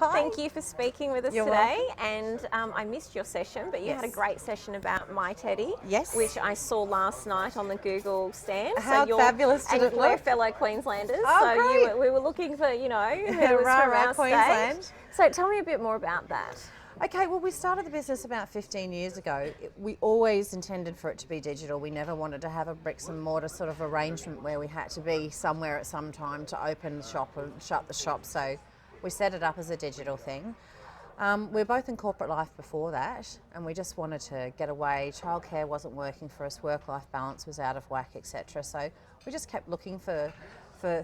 Hi. Thank you for speaking with us You're today. And I missed your session, but you Yes. had a great session about My Teddy, Yes. which I saw last night on the Google stand. How fabulous did and it we're look? fellow Queenslanders, Oh, so great. we were looking for, who was Rah, from rah, our Queensland. state. So tell me a bit more about that. Okay, well, we started the business about 15 years ago. We always intended for it to be digital. We never wanted to have a bricks and mortar sort of arrangement where we had to be somewhere at some time to open the shop and shut the shop. So we set it up as a digital thing. We're both in corporate life before that, and we just wanted to get away. Childcare wasn't working for us, work-life balance was out of whack, etc. So we just kept looking for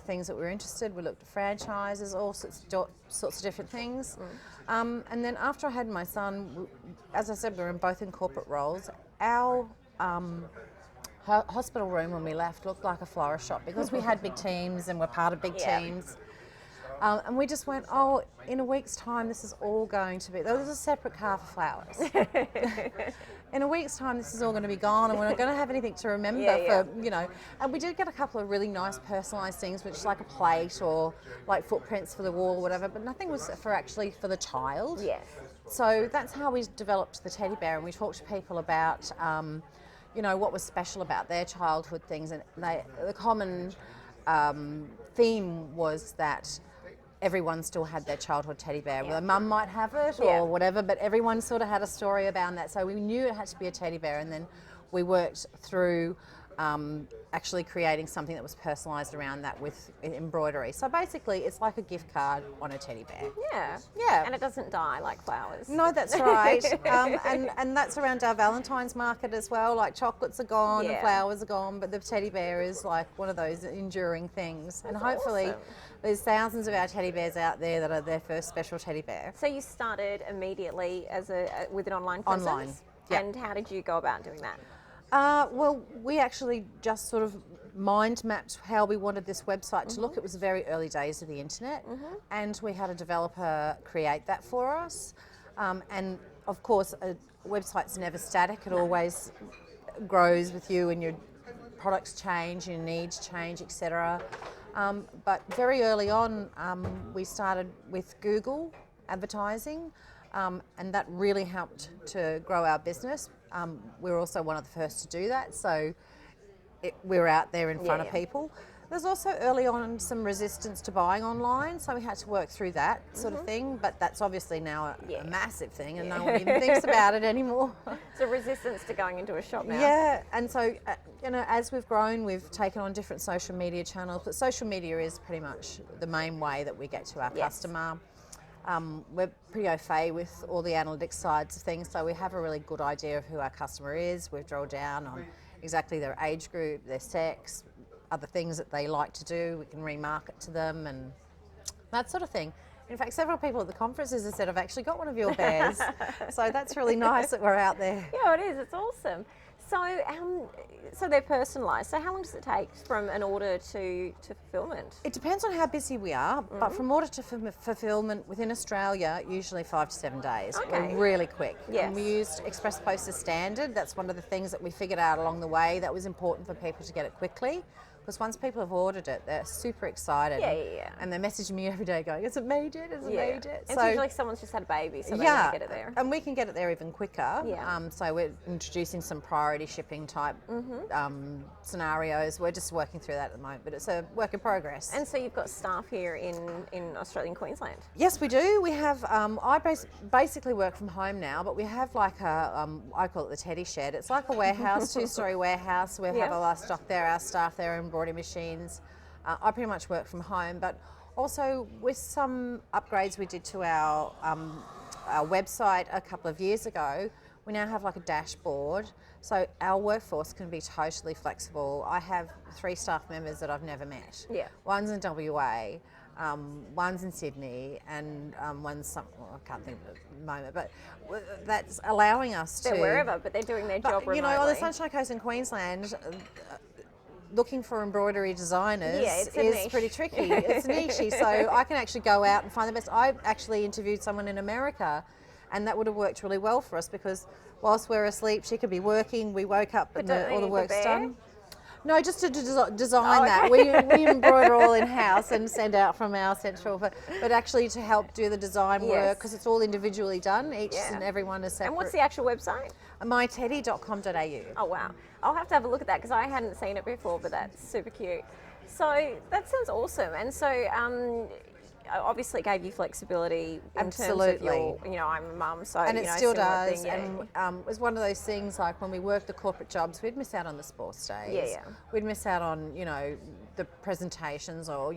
things that we were interested. We looked at franchises, all sorts of different things. And then after I had my son, as I said, we were both in corporate roles. Our hospital room when we left looked like a florist shop because we had big teams and we're part of big teams. And we just went, in a week's time, this is all going to be, there was a separate car for flowers. In a week's time, this is all going to be gone and we're not going to have anything to remember for. And we did get a couple of really nice personalised things, which is like a plate or like footprints for the wall or whatever, but nothing was for the child. Yes. So that's how we developed the teddy bear, and we talked to people about, what was special about their childhood things, and the common theme was that everyone still had their childhood teddy bear. Well, their mum might have it or whatever, but everyone sort of had a story about that. So we knew it had to be a teddy bear, and then we worked through actually creating something that was personalised around that with embroidery. So basically, it's like a gift card on a teddy bear. Yeah. And it doesn't die like flowers. No, that's right. And that's around our Valentine's market as well. Like chocolates are gone and flowers are gone, but the teddy bear is like one of those enduring things. That's and hopefully awesome. There's thousands of our teddy bears out there that are their first special teddy bear. So you started immediately with an online presence? Online, yeah. And how did you go about doing that? Well, we actually just sort of mind mapped how we wanted this website to look. It was the very early days of the internet, and we had a developer create that for us. And of course, a website's never static. It always grows with you, and your products change, your needs change, etc. But very early on, we started with Google advertising, and that really helped to grow our business. We were also one of the first to do that, so we were out there in front of people. There's also early on some resistance to buying online, so we had to work through that sort of thing, but that's obviously now a massive thing, and no one even thinks about it anymore. So resistance to going into a shop now. Yeah, and so, as we've grown, we've taken on different social media channels, but social media is pretty much the main way that we get to our customer. We're pretty au fait with all the analytics sides of things, so we have a really good idea of who our customer is. We've drilled down on exactly their age group, their sex, other things that they like to do. We can remarket to them and that sort of thing. In fact, several people at the conferences have said, I've actually got one of your bears. So that's really nice that we're out there. Yeah, it is. It's awesome. So they're personalised. So how long does it take from an order to fulfilment? It depends on how busy we are, but from order to fulfilment within Australia, usually 5 to 7 days. Okay. We're really quick. Yes. And we used Express Post as standard. That's one of the things that we figured out along the way that was important for people to get it quickly. Because once people have ordered it, they're super excited. Yeah. And they're messaging me every day going, is it made yet? Is it made yet? It's usually like someone's just had a baby, so they want to get it there. And we can get it there even quicker. Yeah. So we're introducing some priority shipping type scenarios. We're just working through that at the moment, but it's a work in progress. And so you've got staff here in Australian Queensland? Yes, we do. We have, I basically work from home now, but we have like I call it the teddy shed. It's like a warehouse, 2-story warehouse. We have all our stock there, our staff there, embroidery machines. I pretty much work from home, but also with some upgrades we did to our website a couple of years ago, we now have like a dashboard, so our workforce can be totally flexible. I have 3 staff members that I've never met. Yeah. One's in WA, one's in Sydney, and one's I can't think of it at the moment, but that's allowing us to... They're wherever, but they're doing their job remotely. On the Sunshine Coast in Queensland, looking for embroidery designers is pretty tricky. It's niche, so I can actually go out and find the best. I actually interviewed someone in America, and that would have worked really well for us because whilst we're asleep, she could be working. We woke up and all the work's done. No, just to design Oh, that. okay. We embroider all in-house and send out from our central, but actually to help do the design work, Yes. because it's all individually done. Each Yeah. and every one is separate. And what's the actual website? myteddy.com.au. Oh wow, I'll have to have a look at that because I hadn't seen it before, but that's super cute. So that sounds awesome. And so obviously it gave you flexibility in terms of your, I'm a mum, so And it still similar does. thing, yeah. And it was one of those things, like when we worked the corporate jobs, we'd miss out on the sports days. Yeah. We'd miss out on, the presentations, or,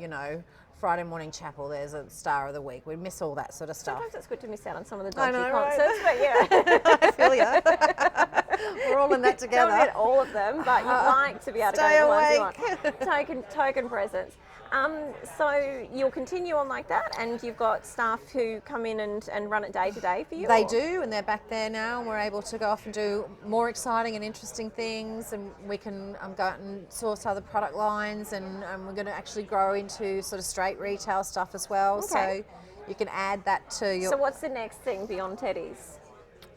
Friday morning chapel, there's a star of the week. We'd miss all that sort of stuff. Sometimes it's good to miss out on some of the I dodgy know, right? concerts, but yeah. I feel you. We're all in that together. Don't get all of them, but you'd like to be able to go to the ones you want. Token presents. So you'll continue on like that, and you've got staff who come in and run it day to day for you? They do, and they're back there now, and we're able to go off and do more exciting and interesting things, and we can go out and source other product lines, and we're going to actually grow into sort of straight retail stuff as well. Okay. So you can add that to your... So what's the next thing beyond Teddy's?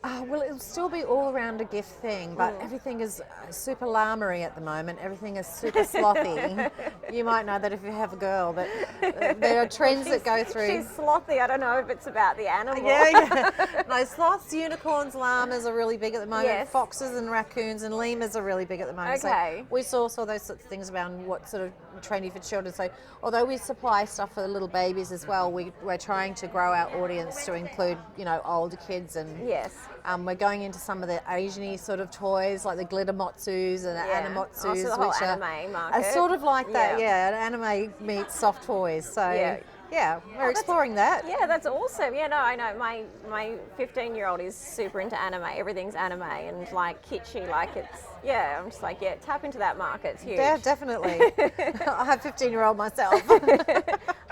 Well, it'll still be all around a gift thing, but everything is super llamery at the moment. Everything is super slothy. You might know that if you have a girl, but there are trends that go through. She's slothy. I don't know if it's about the animal. Yeah. No, sloths, unicorns, llamas are really big at the moment. Yes. Foxes and raccoons and lemurs are really big at the moment. Okay. So we source all those sorts of things around what sort of trendy for children. So although we supply stuff for the little babies as well, we're trying to grow our audience to include, older kids, and Yes. we're going into some of the Asian-y sort of toys, like the glitter motsus and the animotsus, Oh, so the whole which anime market. are sort of like that. Yeah, an anime meets soft toys. So we're exploring that. Yeah, that's awesome. Yeah, no, I know. My 15-year-old is super into anime. Everything's anime and like kitschy. Like it's, I'm just like, tap into that market. It's huge. Yeah, definitely. I have 15-year-old myself.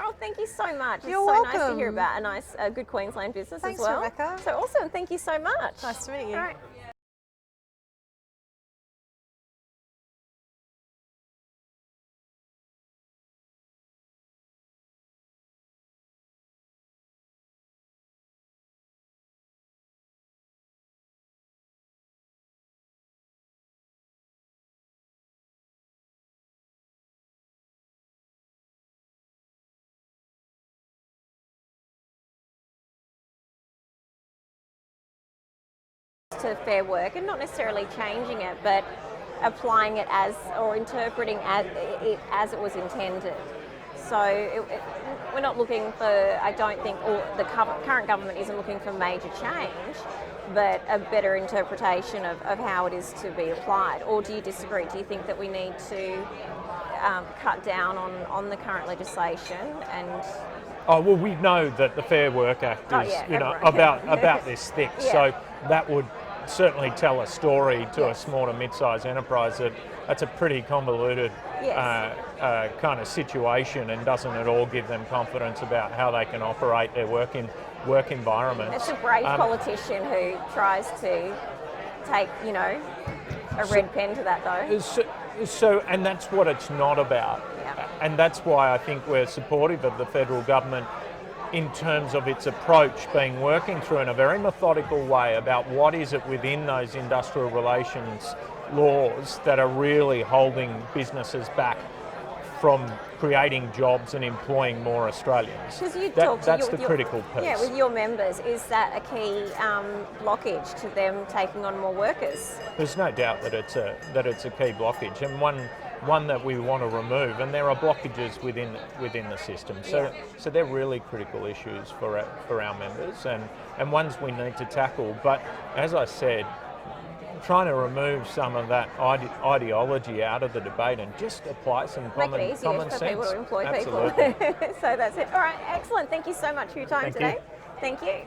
Oh, thank you so much. You're it's so nice to welcome. hear about a good Queensland business Thanks, as well. Rebecca. So awesome. Thank you so much. Nice to meet you. All right. To Fair Work, and not necessarily changing it, but applying it as, or interpreting it as it was intended. So we're not looking for, I don't think, or the current government isn't looking for major change, but a better interpretation of how it is to be applied. Or do you disagree? Do you think that we need to cut down on the current legislation and... Oh, well, we know that the Fair Work Act is, about this thick. Yeah. So that would certainly tell a story to a small to mid-sized enterprise that that's a pretty convoluted kind of situation, and doesn't at all give them confidence about how they can operate their work environment. It's a brave politician who tries to take, a red pen to that though. So, and that's what it's not about. Yeah. And that's why I think we're supportive of the federal government in terms of its approach, working through in a very methodical way about what is it within those industrial relations laws that are really holding businesses back from creating jobs and employing more Australians. That's the critical piece. Yeah, with your members, is that a key blockage to them taking on more workers? There's no doubt that it's a key blockage, and one that we want to remove, and there are blockages within the system. So they're really critical issues for our members, and ones we need to tackle. But as I said, trying to remove some of that ideology out of the debate and just apply some common sense. Make it easier for people to employ Absolutely. people. So that's it. All right, excellent. Thank you so much for your time today. You. Thank you.